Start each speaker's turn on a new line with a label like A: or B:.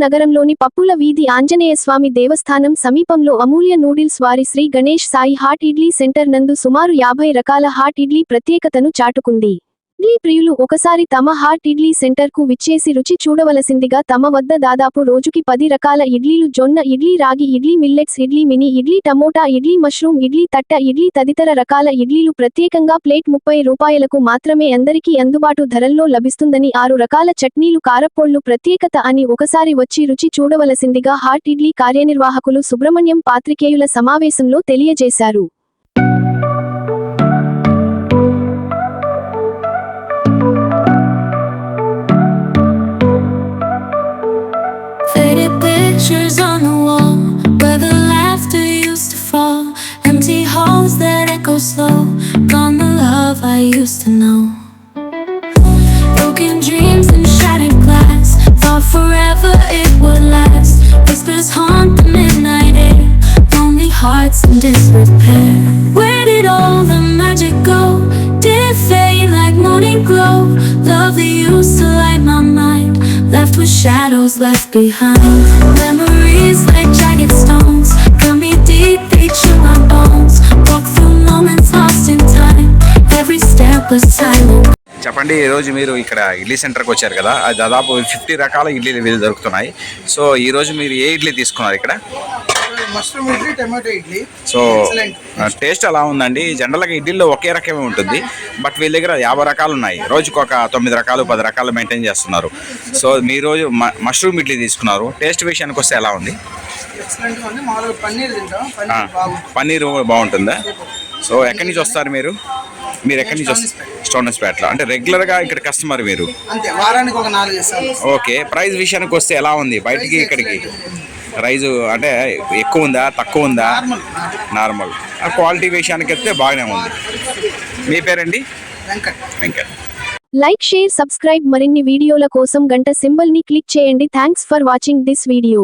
A: నగరంలోని పప్పుల వీధి ఆంజనేయస్వామి దేవస్థానం సమీపంలో అమూల్య నూడిల్స్ వారి శ్రీ గణేష్ సాయి హాట్ ఇడ్లీ సెంటర్ నందు సుమారు 50 రకాల హాట్ ఇడ్లీ ప్రత్యేకతను చాటుకుంది. ఇడ్లీ ప్రియులు ఒకసారి తమ హాట్ ఇడ్లీ సెంటర్ కు విచ్చేసి రుచి చూడవలసిందిగా తమ వద్ద దాదాపు రోజుకి 10 రకాల ఇడ్లీలు, జొన్న ఇడ్లీ, రాగి idli, millets idli, mini idli, tomato idli, mushroom idli, తట్ట ఇడ్లీ తదితర రకాల ఇడ్లీలు ప్రత్యేకంగా ప్లేట్ 30 రూపాయలకు మాత్రమే అందరికీ అందుబాటు ధరల్లో లభిస్తుందని, 6 రకాల చట్నీలు, కారప్పొళ్ళు ప్రత్యేకత అని ఒకసారి వచ్చి రుచి చూడవలసిందిగా హాట్ ఇడ్లీ కార్యనిర్వాహకులు సుబ్రహ్మణ్యం పాత్రికేయుల సమావేశంలో తెలియజేశారు.
B: Pictures on the wall where the laughter used to fall, empty halls that echo slow, gone the love I used to know. Broken dreams and shattered glass, thought forever it would last. Whispers haunt the midnight air, lonely hearts in disrepair. Where did all the magic go? Did it fade like morning glow? Love that used to light my mind, left with shadows left behind. Memories like jagged stones, cut me deep, they chew my bones. Walk through moments lost in time, every step was silent.
C: చెప్పండి, ఈరోజు మీరు ఇక్కడ ఇడ్లీ సెంటర్కి వచ్చారు కదా, అది దాదాపు 50 రకాల ఇడ్లీలు వీళ్ళు దొరుకుతున్నాయి. సో ఈరోజు మీరు ఏ ఇడ్లీ తీసుకున్నారు ఇక్కడ?
D: Mushroom idli, tomato idli.
C: So taste ఎలా ఉందండి? జనరల్గా ఇడ్లీలో ఒకే రకమే ఉంటుంది, బట్ వీళ్ళ దగ్గర 50 రకాలు ఉన్నాయి. రోజుకు ఒక 9 రకాలు 10 రకాలు మెయింటైన్ చేస్తున్నారు. సో మీ రోజు మష్రూమ్ ఇడ్లీ తీసుకున్నారు. టేస్ట్ విషయానికి వస్తే ఎలా ఉంది? పన్నీర్ బాగుంటుందా? సో ఎక్కడి నుంచి వస్తారు మీరు? ఎక్కడి నుంచి వస్తారు? స్టోనస్పేటలో. అంటే రెగ్యులర్గా ఇక్కడ కస్టమర్ మీరు? ఓకే. ప్రైస్ విషయానికి వస్తే ఎలా ఉంది? బయటికి ఇక్కడికి ప్రైజు అంటే ఎక్కువ ఉందా, తక్కువ ఉందా? నార్మల్. క్వాలిటీ విషయానికి వస్తే బాగానే ఉంది. మీ పేరండి? వెంకట్.
A: Like, share, subscribe. మరిన్ని వీడియోల కోసం గంట సింబల్ ని క్లిక్ చేయండి. Thanks for watching this video.